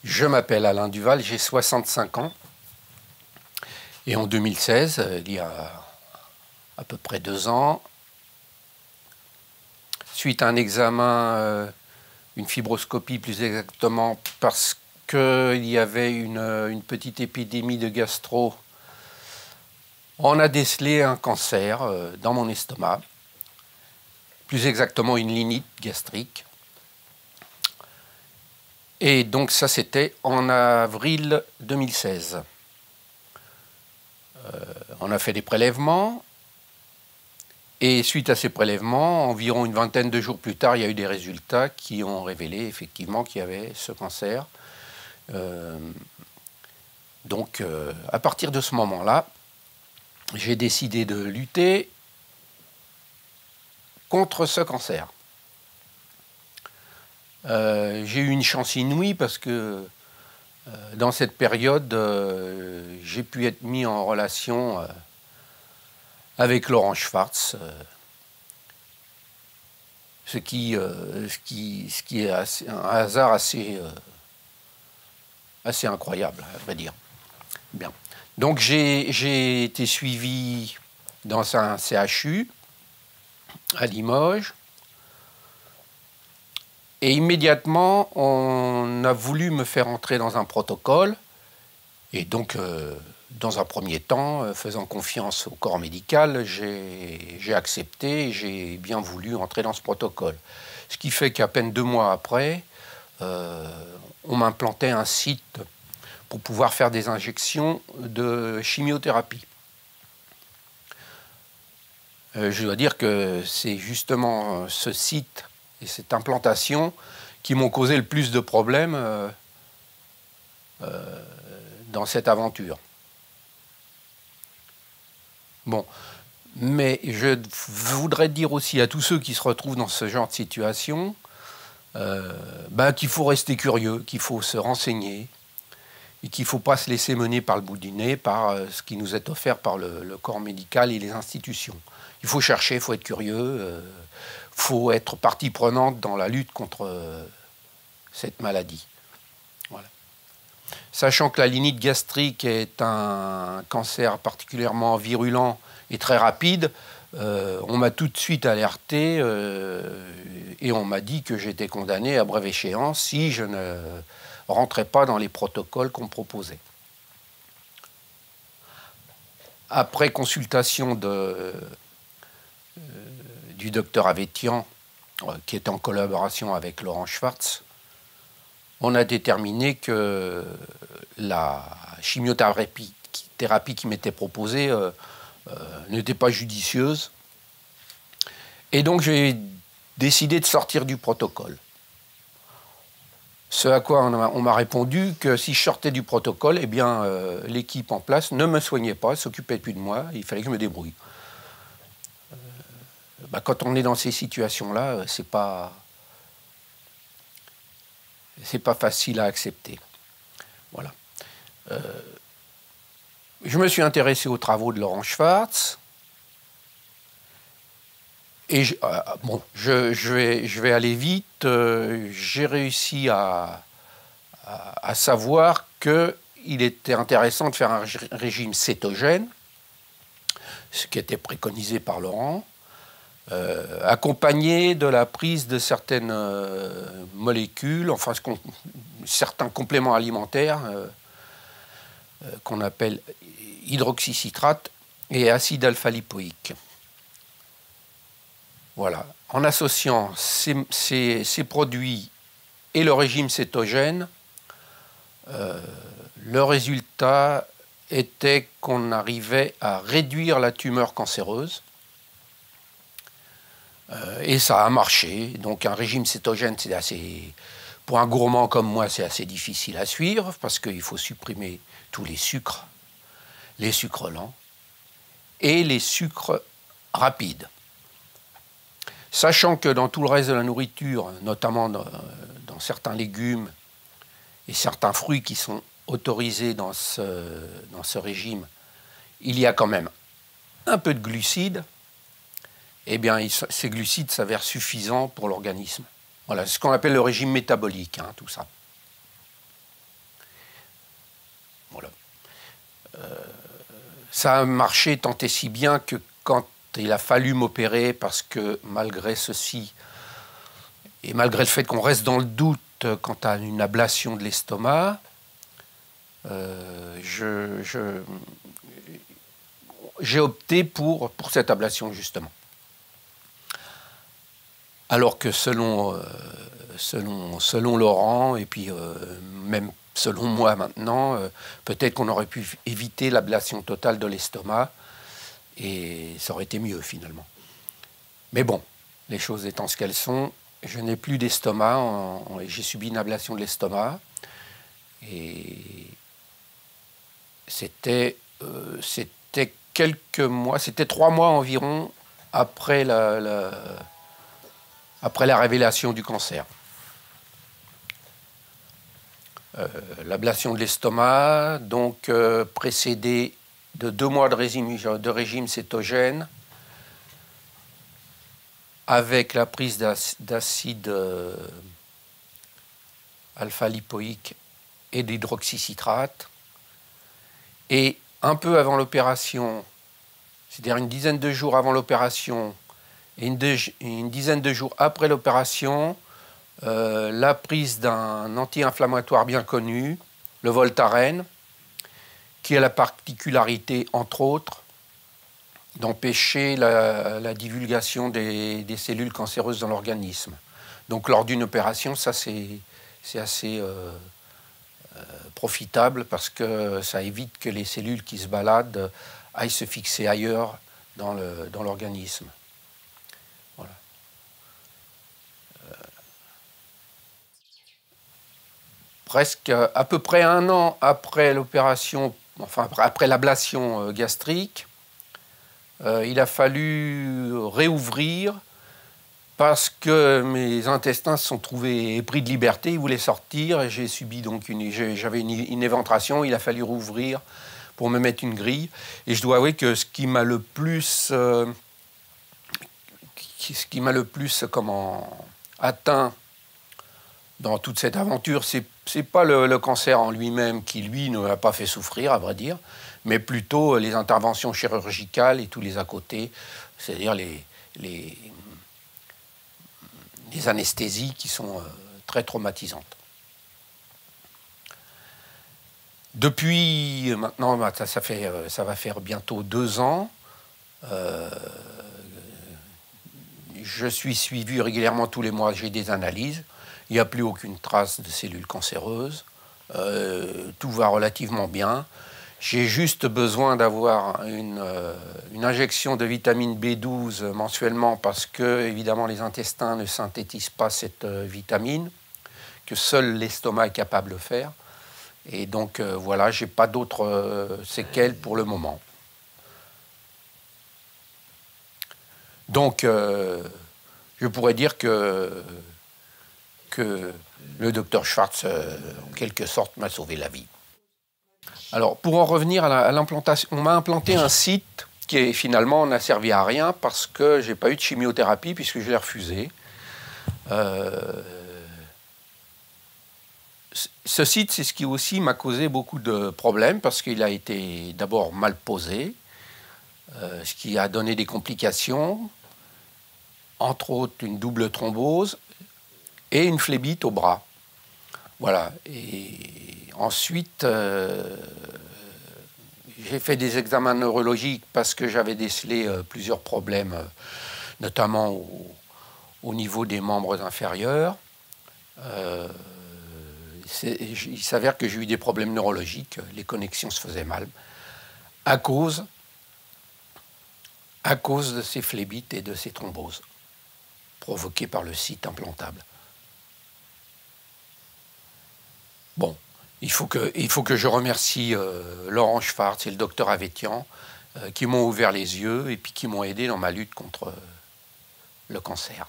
Je m'appelle Alain Duval, j'ai 65 ans. Et en 2016, il y a à peu près 2 ans, suite à un examen, une fibroscopie plus exactement, parce qu'il y avait une petite épidémie de gastro, on a décelé un cancer dans mon estomac, plus exactement une linite gastrique. Et donc ça, c'était en avril 2016. On a fait des prélèvements. Et suite à ces prélèvements, environ une vingtaine de jours plus tard, il y a eu des résultats qui ont révélé effectivement qu'il y avait ce cancer. Donc, à partir de ce moment-là, j'ai décidé de lutter contre ce cancer. J'ai eu une chance inouïe parce que dans cette période, j'ai pu être mis en relation avec Laurent Schwartz, ce qui est un hasard assez incroyable, à vrai dire. Bien. Donc j'ai été suivi dans un CHU à Limoges. Et immédiatement, on a voulu me faire entrer dans un protocole. Et donc, dans un premier temps, faisant confiance au corps médical, j'ai accepté et j'ai bien voulu entrer dans ce protocole. Ce qui fait qu'à peine 2 mois après, on m'implantait un site pour pouvoir faire des injections de chimiothérapie. Je dois dire que c'est justement ce site et cette implantation qui m'ont causé le plus de problèmes dans cette aventure. Bon, mais je voudrais dire aussi à tous ceux qui se retrouvent dans ce genre de situation qu'il faut rester curieux, qu'il faut se renseigner et qu'il ne faut pas se laisser mener par le bout du nez, par ce qui nous est offert par le corps médical et les institutions. Il faut chercher, il faut être curieux, il faut être partie prenante dans la lutte contre cette maladie. Voilà. Sachant que la linite gastrique est un cancer particulièrement virulent et très rapide, on m'a tout de suite alerté et on m'a dit que j'étais condamné à brève échéance si je ne rentrais pas dans les protocoles qu'on me proposait. Après consultation du docteur Avétian, qui est en collaboration avec Laurent Schwartz, on a déterminé que la chimiothérapie qui m'était proposée n'était pas judicieuse. Et donc j'ai décidé de sortir du protocole. Ce à quoi on m'a répondu que si je sortais du protocole, eh bien, l'équipe en place ne me soignait pas, ne s'occupait plus de moi, il fallait que je me débrouille. Quand on est dans ces situations-là, c'est pas facile à accepter. Voilà. Je me suis intéressé aux travaux de Laurent Schwartz. Et je vais aller vite. J'ai réussi à savoir qu'il était intéressant de faire un régime cétogène, ce qui était préconisé par Laurent, accompagné de la prise de certaines molécules, enfin certains compléments alimentaires qu'on appelle hydroxycitrate et acide alpha-lipoïque. Voilà. En associant ces produits et le régime cétogène, le résultat était qu'on arrivait à réduire la tumeur cancéreuse. Et ça a marché. Donc un régime cétogène, c'est assez, pour un gourmand comme moi, c'est assez difficile à suivre parce qu'il faut supprimer tous les sucres lents et les sucres rapides. Sachant que dans tout le reste de la nourriture, notamment dans certains légumes et certains fruits qui sont autorisés dans ce régime, il y a quand même un peu de glucides, eh bien, ces glucides s'avèrent suffisants pour l'organisme. Voilà, c'est ce qu'on appelle le régime métabolique, tout ça. Voilà. Ça a marché tant et si bien que quand il a fallu m'opérer, parce que malgré ceci, et malgré le fait qu'on reste dans le doute quant à une ablation de l'estomac, j'ai opté pour cette ablation, justement. Alors que selon Laurent, et puis même selon moi maintenant, peut-être qu'on aurait pu éviter l'ablation totale de l'estomac, et ça aurait été mieux finalement. Mais bon, les choses étant ce qu'elles sont, je n'ai plus d'estomac, j'ai subi une ablation de l'estomac, et c'était quelques mois, c'était 3 mois environ après après la révélation du cancer. L'ablation de l'estomac, donc précédée de 2 mois de régime cétogène, avec la prise d'acide alpha-lipoïque et d'hydroxycitrate. Et un peu avant l'opération, c'est-à-dire une dizaine de jours avant l'opération et une dizaine de jours après l'opération, la prise d'un anti-inflammatoire bien connu, le Voltaren, qui a la particularité, entre autres, d'empêcher la divulgation des cellules cancéreuses dans l'organisme. Donc lors d'une opération, ça c'est assez profitable parce que ça évite que les cellules qui se baladent aillent se fixer ailleurs dans l'organisme. Voilà. Presque à peu près 1 an après l'opération, enfin après l'ablation gastrique, il a fallu réouvrir parce que mes intestins se sont trouvés pris de liberté, ils voulaient sortir et j'ai subi donc j'avais une éventration, il a fallu rouvrir pour me mettre une grille. Et je dois avouer que ce qui m'a le plus atteint dans toute cette aventure, c'est pas le cancer en lui-même qui, lui, ne m'a pas fait souffrir, à vrai dire, mais plutôt les interventions chirurgicales et tous les à côté, c'est-à-dire les anesthésies qui sont très traumatisantes. Depuis maintenant, ça va faire bientôt 2 ans, je suis suivi régulièrement tous les mois, j'ai des analyses. Il n'y a plus aucune trace de cellules cancéreuses. Tout va relativement bien. J'ai juste besoin d'avoir une injection de vitamine B12 mensuellement parce que, évidemment, les intestins ne synthétisent pas cette vitamine, que seul l'estomac est capable de faire. Et donc, voilà, je n'ai pas d'autres séquelles pour le moment. Donc, je pourrais dire que le docteur Schwartz, en quelque sorte, m'a sauvé la vie. Alors, pour en revenir à l'implantation, on m'a implanté un site qui finalement n'a servi à rien parce que je n'ai pas eu de chimiothérapie puisque je l'ai refusé. Ce site, c'est ce qui aussi m'a causé beaucoup de problèmes parce qu'il a été d'abord mal posé, ce qui a donné des complications, entre autres une double thrombose et une phlébite au bras. Voilà. Et ensuite, j'ai fait des examens neurologiques parce que j'avais décelé plusieurs problèmes, notamment au niveau des membres inférieurs. Il s'avère que j'ai eu des problèmes neurologiques, les connexions se faisaient mal, à cause de ces phlébites et de ces thromboses provoquées par le site implantable. Bon, il faut que je remercie Laurent Schwartz et le docteur Avetian qui m'ont ouvert les yeux et puis qui m'ont aidé dans ma lutte contre le cancer.